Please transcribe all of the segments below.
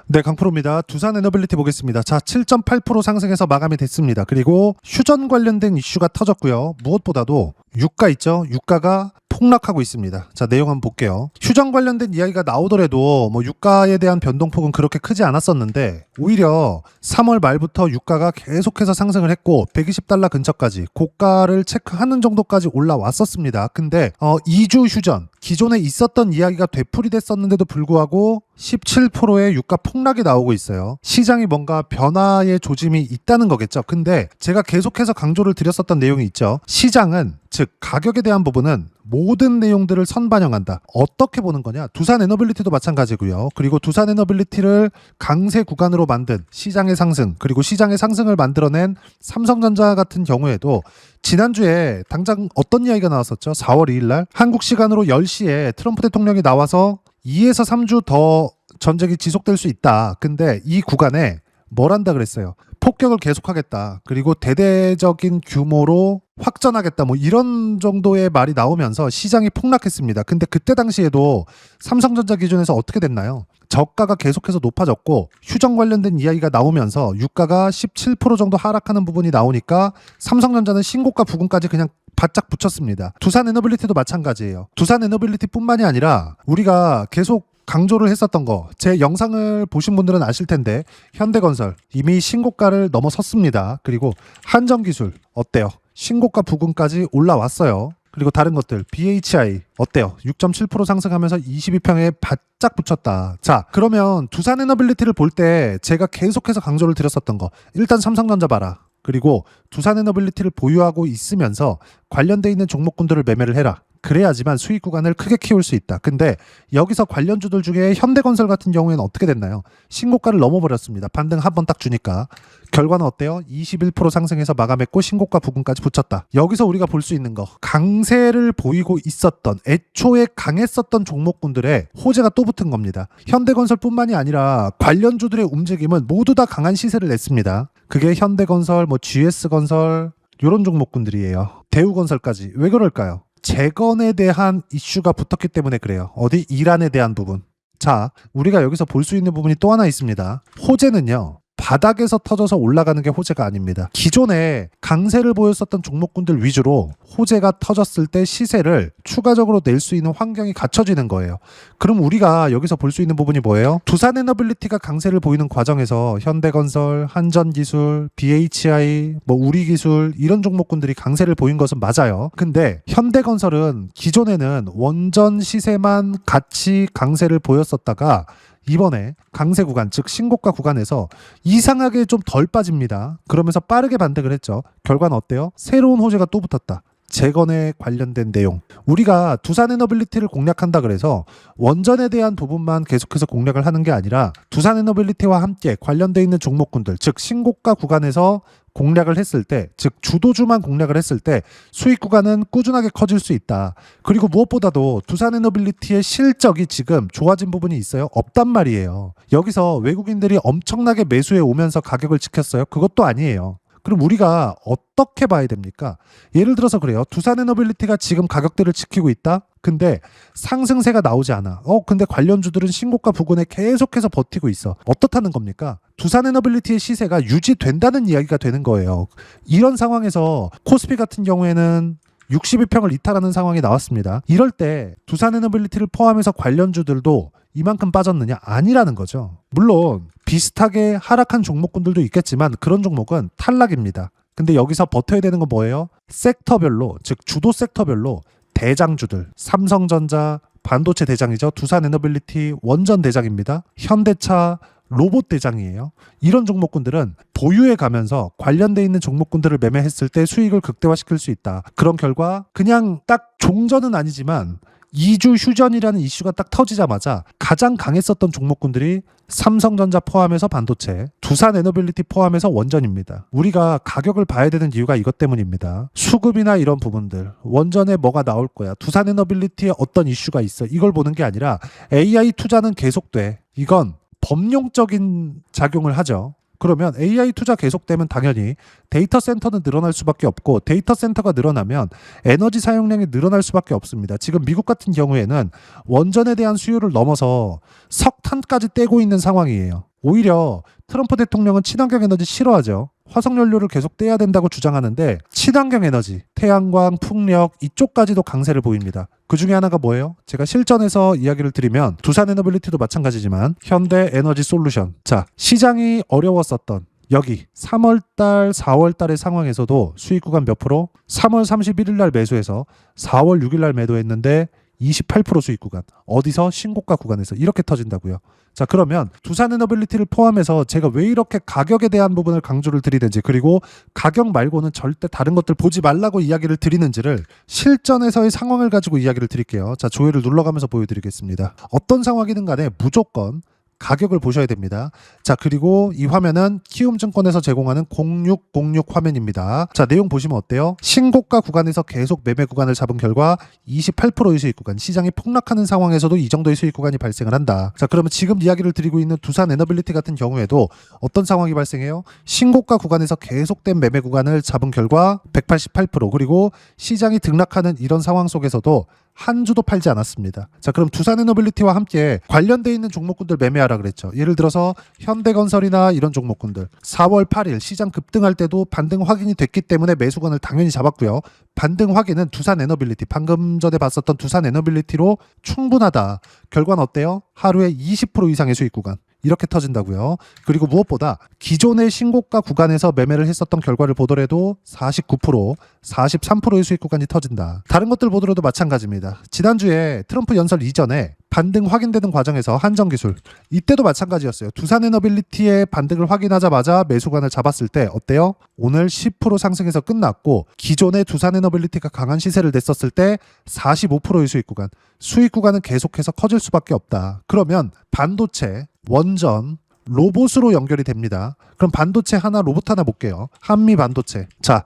네, 강프로입니다. 두산 에너빌리티 보겠습니다. 자, 7.8% 상승해서 마감이 됐습니다. 그리고 휴전 관련된 이슈가 터졌고요. 무엇보다도 유가 있죠? 유가가 폭락하고 있습니다. 자, 내용 한번 볼게요. 휴전 관련된 이야기가 나오더라도 유가에 대한 변동폭은 그렇게 크지 않았었는데 오히려 3월 말부터 유가가 계속해서 상승을 했고 120달러 근처까지 고가를 체크하는 정도까지 올라왔었습니다. 근데 2주 휴전, 기존에 있었던 이야기가 되풀이됐었는데도 불구하고 17%의 유가 폭락이 나오고 있어요. 시장이 뭔가 변화의 조짐이 있다는 거겠죠. 근데 제가 계속해서 강조를 드렸었던 내용이 있죠. 시장은, 즉 가격에 대한 부분은 모든 내용들을 선반영한다. 어떻게 보는 거냐? 두산 에너빌리티도 마찬가지고요. 그리고 두산 에너빌리티를 강세 구간으로 만든 시장의 상승, 그리고 시장의 상승을 만들어낸 삼성전자 같은 경우에도 지난주에 당장 어떤 이야기가 나왔었죠? 4월 2일 날 한국 시간으로 10시에 트럼프 대통령이 나와서 2에서 3주 더 전쟁이 지속될 수 있다. 근데 이 구간에 뭘 한다 그랬어요? 폭격을 계속하겠다. 그리고 대대적인 규모로 확전하겠다. 이런 정도의 말이 나오면서 시장이 폭락했습니다. 근데 그때 당시에도 삼성전자 기준에서 어떻게 됐나요? 저가가 계속해서 높아졌고 휴전 관련된 이야기가 나오면서 유가가 17% 정도 하락하는 부분이 나오니까 삼성전자는 신고가 부근까지 그냥 바짝 붙였습니다. 두산 에너빌리티도 마찬가지예요. 두산 에너빌리티뿐만이 아니라 우리가 계속 강조를 했었던 거, 제 영상을 보신 분들은 아실 텐데 현대건설 이미 신고가를 넘어섰습니다. 그리고 한전기술 어때요? 신고가 부근까지 올라왔어요. 그리고 다른 것들 BHI 어때요? 6.7% 상승하면서 22평에 바짝 붙였다. 자, 그러면 두산 에너빌리티를 볼 때 제가 계속해서 강조를 드렸었던 거, 일단 삼성전자 봐라. 그리고 두산 에너빌리티를 보유하고 있으면서 관련돼 있는 종목군들을 매매를 해라. 그래야지만 수익 구간을 크게 키울 수 있다. 근데 여기서 관련주들 중에 현대건설 같은 경우에는 어떻게 됐나요? 신고가를 넘어버렸습니다. 반등 한 번 딱 주니까. 결과는 어때요? 21% 상승해서 마감했고 신고가 부근까지 붙였다. 여기서 우리가 볼 수 있는 거, 강세를 보이고 있었던, 애초에 강했었던 종목군들의 호재가 또 붙은 겁니다. 현대건설뿐만이 아니라 관련주들의 움직임은 모두 다 강한 시세를 냈습니다. 그게 현대건설, GS건설 이런 종목군들이에요. 대우건설까지. 왜 그럴까요? 재건에 대한 이슈가 붙었기 때문에 그래요. 어디? 이란에 대한 부분. 자, 우리가 여기서 볼 수 있는 부분이 또 하나 있습니다. 호재는요, 바닥에서 터져서 올라가는 게 호재가 아닙니다. 기존에 강세를 보였었던 종목군들 위주로 호재가 터졌을 때 시세를 추가적으로 낼 수 있는 환경이 갖춰지는 거예요. 그럼 우리가 여기서 볼 수 있는 부분이 뭐예요? 두산 에너빌리티가 강세를 보이는 과정에서 현대건설, 한전기술, BHI, 우리기술 이런 종목군들이 강세를 보인 것은 맞아요. 근데 현대건설은 기존에는 원전 시세만 같이 강세를 보였었다가 이번에 강세 구간, 즉 신고가 구간에서 이상하게 좀 덜 빠집니다. 그러면서 빠르게 반등을 했죠. 결과는 어때요? 새로운 호재가 또 붙었다. 재건에 관련된 내용. 우리가 두산 에너빌리티를 공략한다 그래서 원전에 대한 부분만 계속해서 공략을 하는 게 아니라 두산 에너빌리티와 함께 관련돼 있는 종목군들, 즉 신고가 구간에서 공략을 했을 때, 즉 주도주만 공략을 했을 때 수익 구간은 꾸준하게 커질 수 있다. 그리고 무엇보다도 두산 에너빌리티의 실적이 지금 좋아진 부분이 있어요? 없단 말이에요. 여기서 외국인들이 엄청나게 매수해 오면서 가격을 지켰어요? 그것도 아니에요. 그럼 우리가 어떻게 봐야 됩니까? 예를 들어서 그래요. 두산 에너빌리티가 지금 가격대를 지키고 있다? 근데 상승세가 나오지 않아. 근데 관련주들은 신고가 부근에 계속해서 버티고 있어. 어떻다는 겁니까? 두산 에너빌리티의 시세가 유지된다는 이야기가 되는 거예요. 이런 상황에서 코스피 같은 경우에는 62평을 이탈하는 상황이 나왔습니다. 이럴 때 두산 에너빌리티를 포함해서 관련주들도 이만큼 빠졌느냐? 아니라는 거죠. 물론 비슷하게 하락한 종목군들도 있겠지만 그런 종목은 탈락입니다. 근데 여기서 버텨야 되는 건 뭐예요? 섹터별로, 즉 주도 섹터별로 대장주들, 삼성전자, 반도체 대장이죠. 두산 에너빌리티 원전 대장입니다. 현대차, 로봇 대장이에요. 이런 종목군들은 보유해 가면서 관련돼 있는 종목군들을 매매했을 때 수익을 극대화시킬 수 있다. 그런 결과 그냥 딱 종전은 아니지만 2주 휴전이라는 이슈가 딱 터지자마자 가장 강했었던 종목군들이 삼성전자 포함해서 반도체, 두산 에너빌리티 포함해서 원전입니다. 우리가 가격을 봐야 되는 이유가 이것 때문입니다. 수급이나 이런 부분들, 원전에 뭐가 나올 거야, 두산 에너빌리티에 어떤 이슈가 있어, 이걸 보는 게 아니라 AI 투자는 계속돼. 이건 범용적인 작용을 하죠. 그러면 AI 투자 계속되면 당연히 데이터 센터는 늘어날 수밖에 없고 데이터 센터가 늘어나면 에너지 사용량이 늘어날 수밖에 없습니다. 지금 미국 같은 경우에는 원전에 대한 수요를 넘어서 석탄까지 떼고 있는 상황이에요. 오히려 트럼프 대통령은 친환경 에너지 싫어하죠. 화석연료를 계속 떼야 된다고 주장하는데 친환경 에너지, 태양광, 풍력 이쪽까지도 강세를 보입니다. 그 중에 하나가 뭐예요? 제가 실전에서 이야기를 드리면 두산에너빌리티도 마찬가지지만 현대에너지솔루션. 자, 시장이 어려웠었던 여기 3월달, 4월달의 상황에서도 수익 구간 몇 프로? 3월 31일 날 매수해서 4월 6일 날 매도했는데 28% 수익 구간. 어디서? 신고가 구간에서 이렇게 터진다고요. 자, 그러면 두산에너빌리티를 포함해서 제가 왜 이렇게 가격에 대한 부분을 강조를 드리는지, 그리고 가격 말고는 절대 다른 것들 보지 말라고 이야기를 드리는지를 실전에서의 상황을 가지고 이야기를 드릴게요. 자, 조회를 눌러가면서 보여드리겠습니다. 어떤 상황이든 간에 무조건 가격을 보셔야 됩니다. 자, 그리고 이 화면은 키움증권에서 제공하는 0606 화면입니다. 자, 내용 보시면 어때요? 신고가 구간에서 계속 매매 구간을 잡은 결과 28%의 수익 구간, 시장이 폭락하는 상황에서도 이 정도의 수익 구간이 발생을 한다. 자, 그러면 지금 이야기를 드리고 있는 두산에너빌리티 같은 경우에도 어떤 상황이 발생해요? 신고가 구간에서 계속된 매매 구간을 잡은 결과 188%, 그리고 시장이 등락하는 이런 상황 속에서도 한 주도 팔지 않았습니다. 자, 그럼 두산에너빌리티와 함께 관련돼 있는 종목군들 매매하라 그랬죠. 예를 들어서 현대건설이나 이런 종목군들 4월 8일 시장 급등할 때도 반등 확인이 됐기 때문에 매수관을 당연히 잡았고요. 반등 확인은 두산에너빌리티, 방금 전에 봤었던 두산에너빌리티로 충분하다. 결과는 어때요? 하루에 20% 이상의 수익 구간. 이렇게 터진다고요. 그리고 무엇보다 기존의 신고가 구간에서 매매를 했었던 결과를 보더라도 49%, 43%의 수익 구간이 터진다. 다른 것들 보더라도 마찬가지입니다. 지난주에 트럼프 연설 이전에 반등 확인되는 과정에서 한정기술, 이때도 마찬가지였어요. 두산에너빌리티의 반등을 확인하자마자 매수관을 잡았을 때 어때요? 오늘 10% 상승해서 끝났고 기존의 두산에너빌리티가 강한 시세를 냈었을 때 45%의 수익 구간, 수익 구간은 계속해서 커질 수밖에 없다. 그러면 반도체, 원전, 로봇으로 연결이 됩니다. 그럼 반도체 하나, 로봇 하나 볼게요. 한미 반도체. 자,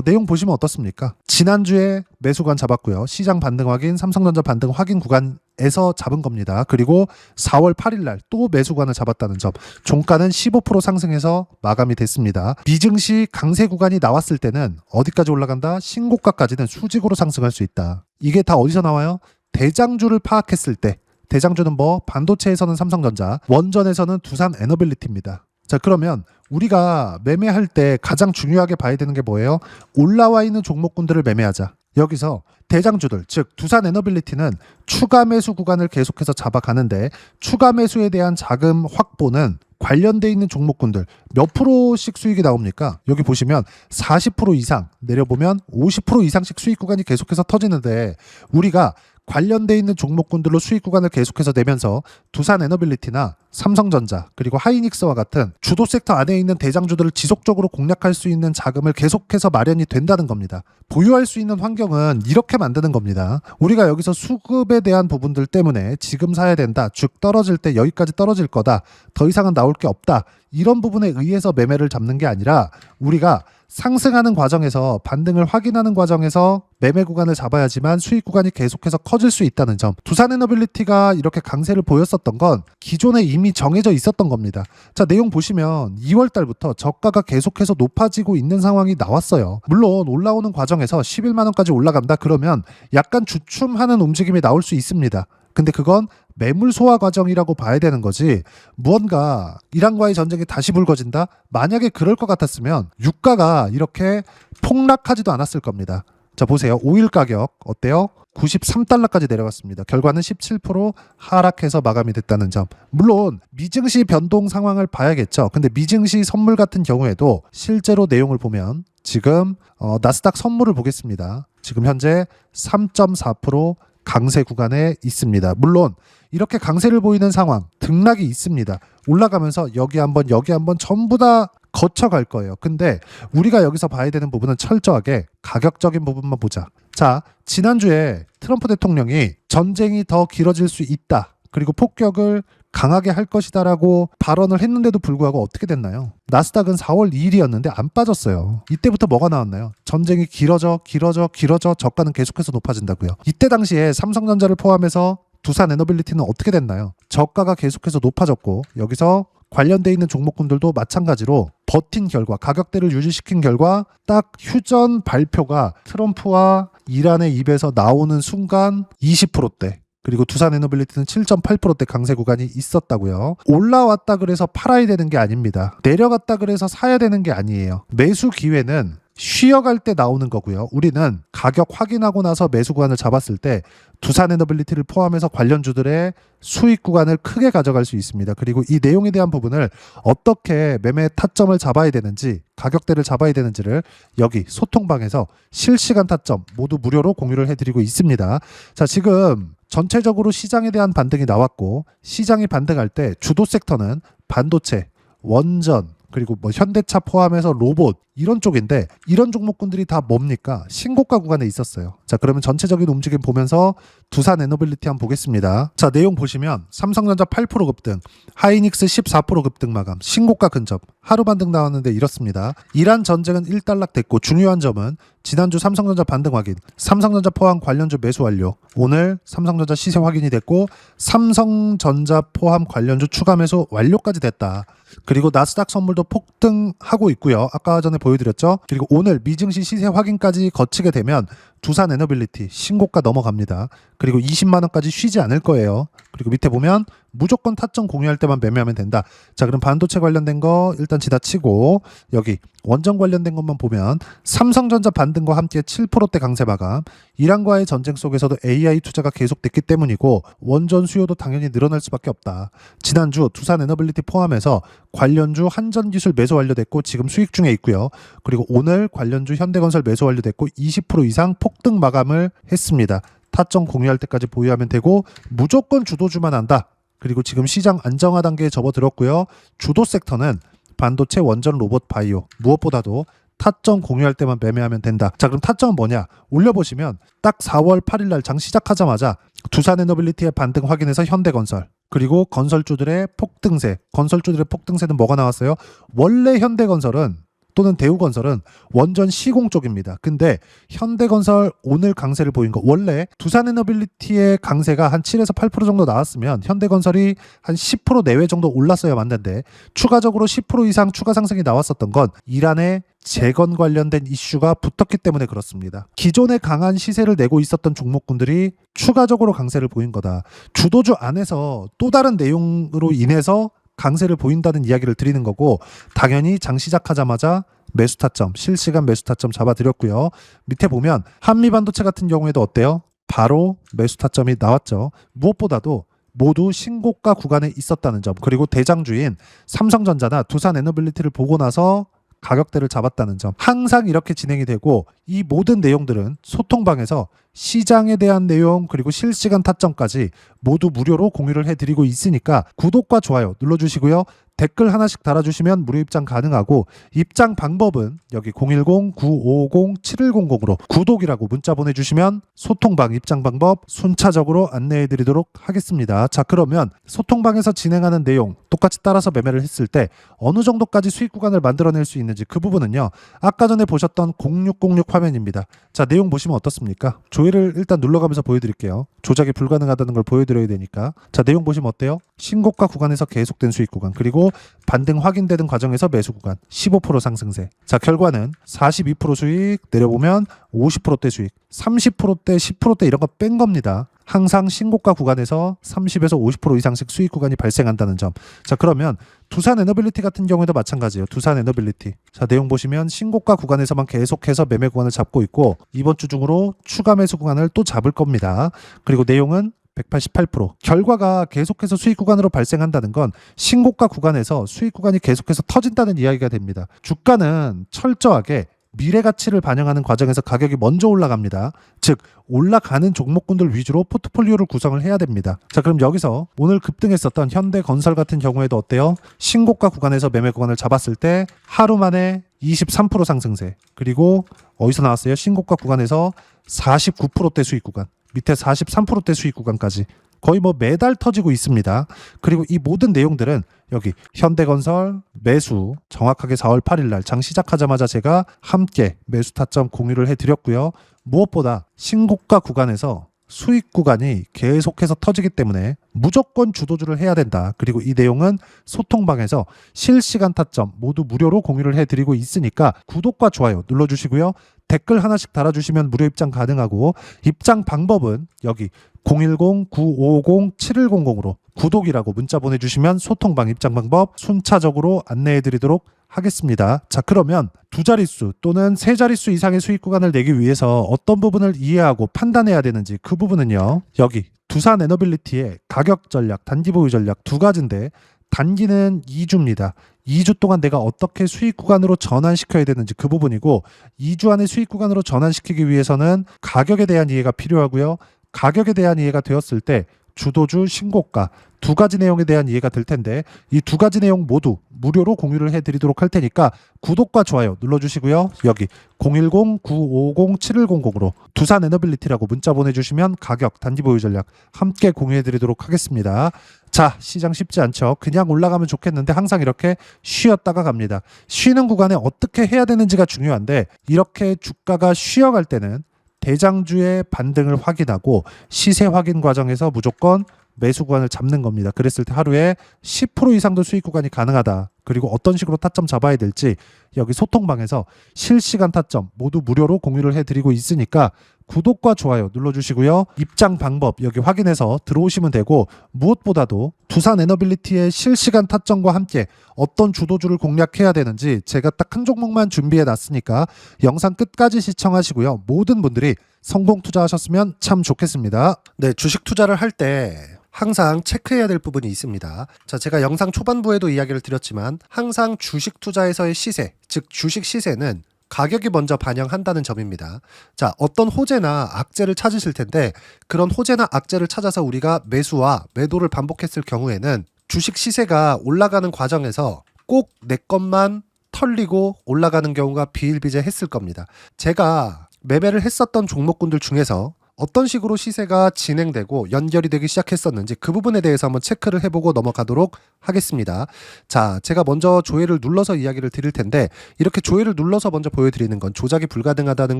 내용 보시면 어떻습니까? 지난주에 매수관 잡았고요. 시장 반등 확인, 삼성전자 반등 확인 구간에서 잡은 겁니다. 그리고 4월 8일 날 또 매수관을 잡았다는 점. 종가는 15% 상승해서 마감이 됐습니다. 미증시 강세 구간이 나왔을 때는 어디까지 올라간다? 신고가까지는 수직으로 상승할 수 있다. 이게 다 어디서 나와요? 대장주를 파악했을 때. 대장주는 뭐? 반도체에서는 삼성전자, 원전에서는 두산에너빌리티입니다. 자, 그러면 우리가 매매할 때 가장 중요하게 봐야 되는 게 뭐예요? 올라와 있는 종목군들을 매매하자. 여기서 대장주들, 즉 두산에너빌리티는 추가 매수 구간을 계속해서 잡아가는데 추가 매수에 대한 자금 확보는 관련돼 있는 종목군들 몇 프로씩 수익이 나옵니까? 여기 보시면 40% 이상, 내려보면 50% 이상씩 수익 구간이 계속해서 터지는데 우리가 관련돼 있는 종목군들로 수익 구간을 계속해서 내면서 두산에너빌리티나 삼성전자 그리고 하이닉스와 같은 주도 섹터 안에 있는 대장주들을 지속적으로 공략할 수 있는 자금을 계속해서 마련이 된다는 겁니다. 보유할 수 있는 환경은 이렇게 만드는 겁니다. 우리가 여기서 수급에 대한 부분들 때문에 지금 사야 된다, 즉 떨어질 때 여기까지 떨어질 거다, 더 이상은 나올 게 없다, 이런 부분에 의해서 매매를 잡는 게 아니라 우리가 상승하는 과정에서 반등을 확인하는 과정에서 매매 구간을 잡아야지만 수익 구간이 계속해서 커질 수 있다는 점. 두산에너빌리티가 이렇게 강세를 보였었던 건 기존에 이미 정해져 있었던 겁니다. 자, 내용 보시면 2월 달부터 저가가 계속해서 높아지고 있는 상황이 나왔어요. 물론 올라오는 과정에서 11만 원까지 올라간다 그러면 약간 주춤하는 움직임이 나올 수 있습니다. 근데 그건 매물 소화 과정이라고 봐야 되는 거지, 무언가 이란과의 전쟁이 다시 불거진다? 만약에 그럴 것 같았으면 유가가 이렇게 폭락하지도 않았을 겁니다. 자, 보세요. 오일 가격 어때요? 93달러까지 내려갔습니다. 결과는 17% 하락해서 마감이 됐다는 점. 물론 미증시 변동 상황을 봐야겠죠. 근데 미증시 선물 같은 경우에도 실제로 내용을 보면 지금 나스닥 선물을 보겠습니다. 지금 현재 3.4% 강세 구간에 있습니다. 물론 이렇게 강세를 보이는 상황, 등락이 있습니다. 올라가면서 여기 한번 전부 다 거쳐갈 거예요. 근데 우리가 여기서 봐야 되는 부분은 철저하게 가격적인 부분만 보자. 자, 지난주에 트럼프 대통령이 전쟁이 더 길어질 수 있다, 그리고 폭격을 강하게 할 것이다라고 발언을 했는데도 불구하고 어떻게 됐나요? 나스닥은 4월 2일이었는데 안 빠졌어요. 이때부터 뭐가 나왔나요? 전쟁이 길어져 저가는 계속해서 높아진다고요. 이때 당시에 삼성전자를 포함해서 두산에너빌리티는 어떻게 됐나요? 저가가 계속해서 높아졌고 여기서 관련돼 있는 종목군들도 마찬가지로 버틴 결과, 가격대를 유지시킨 결과 딱 휴전 발표가 트럼프와 이란의 입에서 나오는 순간 20%대, 그리고 두산에너빌리티는 7.8%대 강세 구간이 있었다고요. 올라왔다 그래서 팔아야 되는 게 아닙니다. 내려갔다 그래서 사야 되는 게 아니에요. 매수 기회는 쉬어갈 때 나오는 거고요. 우리는 가격 확인하고 나서 매수 구간을 잡았을 때 두산에너빌리티를 포함해서 관련주들의 수익 구간을 크게 가져갈 수 있습니다. 그리고 이 내용에 대한 부분을 어떻게 매매 타점을 잡아야 되는지, 가격대를 잡아야 되는지를 여기 소통방에서 실시간 타점 모두 무료로 공유를 해드리고 있습니다. 자, 지금 전체적으로 시장에 대한 반등이 나왔고, 시장이 반등할 때 주도 섹터는 반도체, 원전, 그리고 뭐 현대차 포함해서 로봇 이런 쪽인데, 이런 종목군들이 다 뭡니까? 신고가 구간에 있었어요. 자, 그러면 전체적인 움직임 보면서 두산에너빌리티 한번 보겠습니다. 자, 내용 보시면 삼성전자 8% 급등, 하이닉스 14% 급등 마감, 신고가 근접, 하루 반등 나왔는데 이렇습니다. 이란 전쟁은 일단락됐고, 중요한 점은 지난주 삼성전자 반등 확인, 삼성전자 포함 관련주 매수 완료, 오늘 삼성전자 시세 확인이 됐고 삼성전자 포함 관련주 추가 매수 완료까지 됐다. 그리고 나스닥 선물도 폭등하고 있고요. 아까 전에 보여드렸죠. 그리고 오늘 미증시 시세 확인까지 거치게 되면 두산에너빌리티 신고가 넘어갑니다. 그리고 20만 원까지 쉬지 않을 거예요. 그리고 밑에 보면 무조건 타점 공유할 때만 매매하면 된다. 자, 그럼 반도체 관련된 거 일단 지나치고 여기 원전 관련된 것만 보면 삼성전자 반등과 함께 7%대 강세 마감, 이란과의 전쟁 속에서도 AI 투자가 계속됐기 때문이고 원전 수요도 당연히 늘어날 수밖에 없다. 지난주 두산에너빌리티 포함해서 관련주 한전기술 매수 완료됐고 지금 수익 중에 있고요. 그리고 오늘 관련주 현대건설 매수 완료됐고 20% 이상 폭등 마감을 했습니다. 타점 공유할 때까지 보유하면 되고 무조건 주도주만 한다. 그리고 지금 시장 안정화 단계에 접어들었고요. 주도 섹터는 반도체, 원전, 로봇, 바이오, 무엇보다도 타점 공유할 때만 매매하면 된다. 자, 그럼 타점은 뭐냐? 올려보시면 딱 4월 8일 날 장 시작하자마자 두산에너빌리티의 반등 확인해서 현대건설, 그리고 건설주들의 폭등세, 건설주들의 폭등세는 뭐가 나왔어요? 원래 현대건설은 또는 대우건설은 원전 시공 쪽입니다. 근데 현대건설 오늘 강세를 보인 거, 원래 두산에너빌리티의 강세가 한 7에서 8% 정도 나왔으면 현대건설이 한 10% 내외 정도 올랐어야 맞는데 추가적으로 10% 이상 추가 상승이 나왔었던 건 이란의 재건 관련된 이슈가 붙었기 때문에 그렇습니다. 기존에 강한 시세를 내고 있었던 종목군들이 추가적으로 강세를 보인 거다. 주도주 안에서 또 다른 내용으로 인해서 강세를 보인다는 이야기를 드리는 거고, 당연히 장 시작하자마자 매수 타점, 실시간 매수 타점 잡아드렸고요. 밑에 보면 한미반도체 같은 경우에도 어때요? 바로 매수 타점이 나왔죠. 무엇보다도 모두 신고가 구간에 있었다는 점, 그리고 대장주인 삼성전자나 두산에너빌리티를 보고 나서 가격대를 잡았다는 점, 항상 이렇게 진행이 되고 이 모든 내용들은 소통방에서 시장에 대한 내용 그리고 실시간 타점까지 모두 무료로 공유를 해드리고 있으니까 구독과 좋아요 눌러주시고요. 댓글 하나씩 달아주시면 무료 입장 가능하고, 입장 방법은 여기 010-9550-7100으로 구독이라고 문자 보내주시면 소통방 입장 방법 순차적으로 안내해드리도록 하겠습니다. 자, 그러면 소통방에서 진행하는 내용 똑같이 따라서 매매를 했을 때 어느 정도까지 수익 구간을 만들어낼 수 있는지, 그 부분은요 아까 전에 보셨던 0606 화면입니다. 자, 내용 보시면 어떻습니까? 조회를 일단 눌러가면서 보여드릴게요. 조작이 불가능하다는 걸 보여드려야 되니까. 자, 내용 보시면 어때요? 신고가 구간에서 계속된 수익 구간, 그리고 반등 확인되는 과정에서 매수 구간 15% 상승세. 자, 결과는 42% 수익, 내려보면 50%대 수익, 30%대 10%대 이런 거 뺀 겁니다. 항상 신고가 구간에서 30에서 50% 이상씩 수익 구간이 발생한다는 점. 자, 그러면 두산에너빌리티 같은 경우에도 마찬가지예요. 두산에너빌리티. 자, 내용 보시면 신고가 구간에서만 계속해서 매매 구간을 잡고 있고 이번 주 중으로 추가 매수 구간을 또 잡을 겁니다. 그리고 내용은 188%. 결과가 계속해서 수익 구간으로 발생한다는 건 신고가 구간에서 수익 구간이 계속해서 터진다는 이야기가 됩니다. 주가는 철저하게 미래 가치를 반영하는 과정에서 가격이 먼저 올라갑니다. 즉 올라가는 종목군들 위주로 포트폴리오를 구성을 해야 됩니다. 자, 그럼 여기서 오늘 급등했었던 현대건설 같은 경우에도 어때요? 신고가 구간에서 매매 구간을 잡았을 때 하루 만에 23% 상승세, 그리고 어디서 나왔어요? 신고가 구간에서 49%대 수익 구간, 밑에 43%대 수익 구간까지 거의 뭐 매달 터지고 있습니다. 그리고 이 모든 내용들은 여기 현대건설 매수 정확하게 4월 8일 날 장 시작하자마자 제가 함께 매수 타점 공유를 해드렸고요. 무엇보다 신고가 구간에서 수익 구간이 계속해서 터지기 때문에 무조건 주도주를 해야 된다. 그리고 이 내용은 소통방에서 실시간 타점 모두 무료로 공유를 해드리고 있으니까 구독과 좋아요 눌러주시고요. 댓글 하나씩 달아주시면 무료 입장 가능하고 입장 방법은 여기 010-9550-7100으로 구독이라고 문자 보내주시면 소통방 입장 방법 순차적으로 안내해드리도록 하겠습니다. 자, 그러면 두 자릿수 또는 세 자릿수 이상의 수익 구간을 내기 위해서 어떤 부분을 이해하고 판단해야 되는지 그 부분은요. 여기 두산 에너빌리티의 가격 전략, 단기 보유 전략 두 가지인데 단기는 2주입니다. 2주 동안 내가 어떻게 수익 구간으로 전환시켜야 되는지 그 부분이고 2주 안에 수익 구간으로 전환시키기 위해서는 가격에 대한 이해가 필요하고요. 가격에 대한 이해가 되었을 때 주도주, 신고가 두 가지 내용에 대한 이해가 될 텐데 이 두 가지 내용 모두 무료로 공유를 해드리도록 할 테니까 구독과 좋아요 눌러주시고요. 여기 010-9550-7100으로 두산 에너빌리티라고 문자 보내주시면 가격, 단기 보유 전략 함께 공유해드리도록 하겠습니다. 자, 시장 쉽지 않죠. 그냥 올라가면 좋겠는데 항상 이렇게 쉬었다가 갑니다. 쉬는 구간에 어떻게 해야 되는지가 중요한데 이렇게 주가가 쉬어갈 때는 대장주의 반등을 확인하고 시세 확인 과정에서 무조건 매수 구간을 잡는 겁니다. 그랬을 때 하루에 10% 이상도 수익 구간이 가능하다. 그리고 어떤 식으로 타점 잡아야 될지 여기 소통방에서 실시간 타점 모두 무료로 공유를 해드리고 있으니까 구독과 좋아요 눌러주시고요. 입장 방법 여기 확인해서 들어오시면 되고 무엇보다도 두산 에너빌리티의 실시간 타점과 함께 어떤 주도주를 공략해야 되는지 제가 딱 한 종목만 준비해 놨으니까 영상 끝까지 시청하시고요. 모든 분들이 성공 투자하셨으면 참 좋겠습니다. 네, 주식 투자를 할 때 항상 체크해야 될 부분이 있습니다. 자, 제가 영상 초반부에도 이야기를 드렸지만 항상 주식 투자에서의 시세, 즉 주식 시세는 가격이 먼저 반영한다는 점입니다. 자, 어떤 호재나 악재를 찾으실 텐데 그런 호재나 악재를 찾아서 우리가 매수와 매도를 반복했을 경우에는 주식 시세가 올라가는 과정에서 꼭 내 것만 털리고 올라가는 경우가 비일비재했을 겁니다. 제가 매매를 했었던 종목군들 중에서 어떤 식으로 시세가 진행되고 연결이 되기 시작했었는지 그 부분에 대해서 한번 체크를 해보고 넘어가도록 하겠습니다. 자, 제가 먼저 조회를 눌러서 이야기를 드릴 텐데 이렇게 조회를 눌러서 먼저 보여드리는 건 조작이 불가능하다는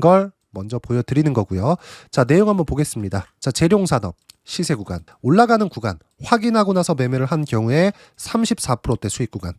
걸 먼저 보여드리는 거고요. 자, 내용 한번 보겠습니다. 자, 재룡산업 시세 구간 올라가는 구간 확인하고 나서 매매를 한 경우에 34%대 수익 구간.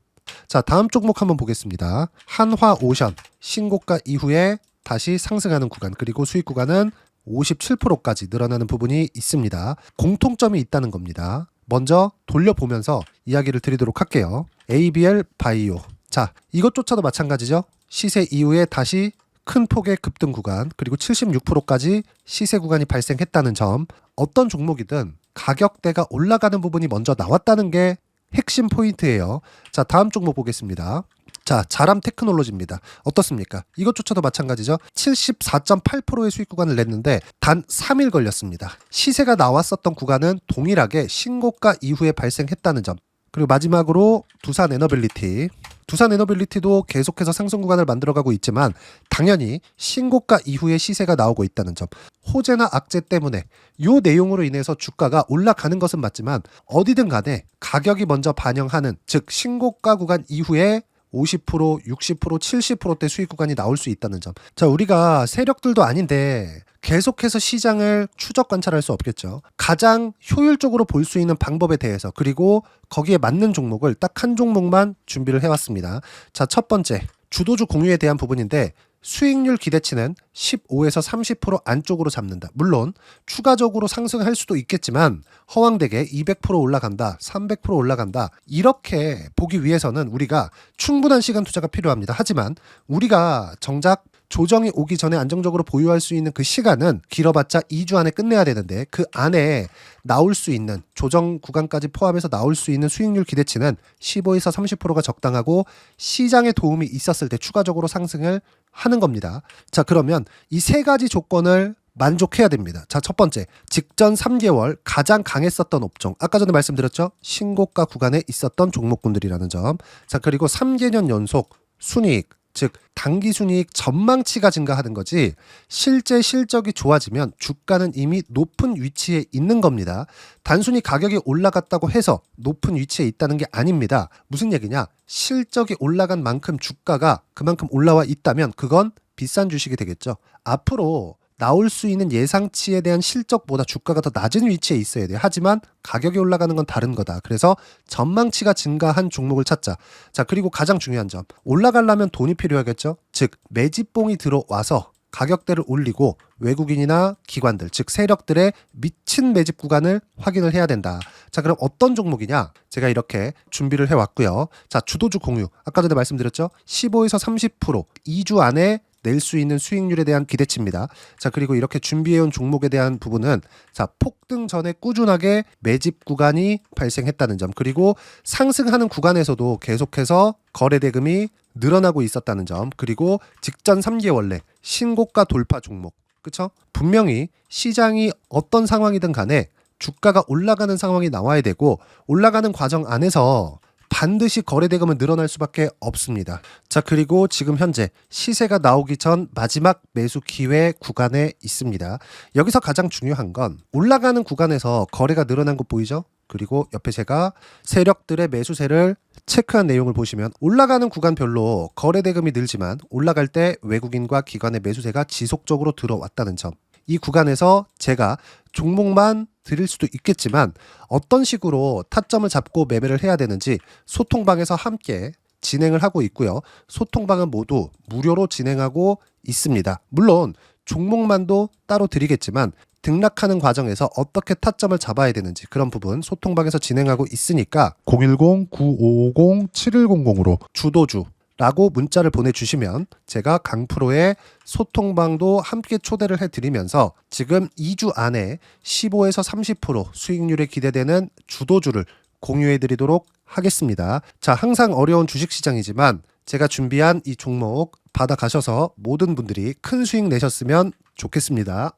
자, 다음 종목 한번 보겠습니다. 한화오션 신고가 이후에 다시 상승하는 구간 그리고 수익 구간은 57%까지 늘어나는 부분이 있습니다. 공통점이 있다는 겁니다. 먼저 돌려보면서 이야기를 드리도록 할게요. ABL 바이오. 자, 이것조차도 마찬가지죠. 시세 이후에 다시 큰 폭의 급등 구간 그리고 76%까지 시세 구간이 발생했다는 점. 어떤 종목이든 가격대가 올라가는 부분이 먼저 나왔다는 게 핵심 포인트예요. 자, 다음 종목 보겠습니다. 자, 자람 테크놀로지입니다. 어떻습니까? 이것조차도 마찬가지죠. 74.8%의 수익 구간을 냈는데 단 3일 걸렸습니다. 시세가 나왔었던 구간은 동일하게 신고가 이후에 발생했다는 점. 그리고 마지막으로 두산 에너빌리티. 두산 에너빌리티도 계속해서 상승 구간을 만들어가고 있지만 당연히 신고가 이후에 시세가 나오고 있다는 점. 호재나 악재 때문에 이 내용으로 인해서 주가가 올라가는 것은 맞지만 어디든 간에 가격이 먼저 반영하는 즉 신고가 구간 이후에 50%, 60%, 70%대 수익 구간이 나올 수 있다는 점. 자, 우리가 세력들도 아닌데 계속해서 시장을 추적 관찰할 수 없겠죠. 가장 효율적으로 볼 수 있는 방법에 대해서 그리고 거기에 맞는 종목을 딱 한 종목만 준비를 해왔습니다. 자, 첫 번째 주도주 공유에 대한 부분인데 수익률 기대치는 15에서 30% 안쪽으로 잡는다. 물론 추가적으로 상승할 수도 있겠지만 허황되게 200% 올라간다, 300% 올라간다. 이렇게 보기 위해서는 우리가 충분한 시간 투자가 필요합니다. 하지만 우리가 정작 조정이 오기 전에 안정적으로 보유할 수 있는 그 시간은 길어봤자 2주 안에 끝내야 되는데 그 안에 나올 수 있는 조정 구간까지 포함해서 나올 수 있는 수익률 기대치는 15에서 30%가 적당하고 시장에 도움이 있었을 때 추가적으로 상승을 하는 겁니다. 자, 그러면 이 세 가지 조건을 만족해야 됩니다. 자, 첫 번째, 직전 3개월 가장 강했었던 업종. 아까 전에 말씀드렸죠? 신고가 구간에 있었던 종목군들이라는 점. 자, 그리고 3개년 연속 순이익, 즉 단기 순이익 전망치가 증가하는 거지 실제 실적이 좋아지면 주가는 이미 높은 위치에 있는 겁니다. 단순히 가격이 올라갔다고 해서 높은 위치에 있다는 게 아닙니다. 무슨 얘기냐? 실적이 올라간 만큼 주가가 그만큼 올라와 있다면 그건 비싼 주식이 되겠죠. 앞으로 나올 수 있는 예상치에 대한 실적보다 주가가 더 낮은 위치에 있어야 돼요. 하지만 가격이 올라가는 건 다른 거다. 그래서 전망치가 증가한 종목을 찾자. 자, 그리고 가장 중요한 점. 올라가려면 돈이 필요하겠죠? 즉, 매집봉이 들어와서 가격대를 올리고 외국인이나 기관들, 즉 세력들의 미친 매집 구간을 확인을 해야 된다. 자, 그럼 어떤 종목이냐? 제가 이렇게 준비를 해왔고요. 자, 주도주 공유. 아까 전에 말씀드렸죠? 15에서 30% 2주 안에 낼 수 있는 수익률에 대한 기대치입니다. 자, 그리고 이렇게 준비해온 종목에 대한 부분은 자, 폭등 전에 꾸준하게 매집 구간이 발생했다는 점, 그리고 상승하는 구간에서도 계속해서 거래 대금이 늘어나고 있었다는 점, 그리고 직전 3개월 내 신고가 돌파 종목. 그쵸? 분명히 시장이 어떤 상황이든 간에 주가가 올라가는 상황이 나와야 되고 올라가는 과정 안에서 반드시 거래 대금은 늘어날 수밖에 없습니다. 자, 그리고 지금 현재 시세가 나오기 전 마지막 매수 기회 구간에 있습니다. 여기서 가장 중요한 건 올라가는 구간에서 거래가 늘어난 거 보이죠? 그리고 옆에 제가 세력들의 매수세를 체크한 내용을 보시면 올라가는 구간별로 거래 대금이 늘지만 올라갈 때 외국인과 기관의 매수세가 지속적으로 들어왔다는 점. 이 구간에서 제가 종목만 드릴 수도 있겠지만 어떤 식으로 타점을 잡고 매매를 해야 되는지 소통방에서 함께 진행을 하고 있고요. 소통방은 모두 무료로 진행하고 있습니다. 물론 종목만도 따로 드리겠지만 등락하는 과정에서 어떻게 타점을 잡아야 되는지 그런 부분 소통방에서 진행하고 있으니까 010-9550-7100으로 주도주 라고 문자를 보내주시면 제가 강프로의 소통방도 함께 초대를 해드리면서 지금 2주 안에 15에서 30% 수익률이 기대되는 주도주를 공유해드리도록 하겠습니다. 자, 항상 어려운 주식시장이지만 제가 준비한 이 종목 받아가셔서 모든 분들이 큰 수익 내셨으면 좋겠습니다.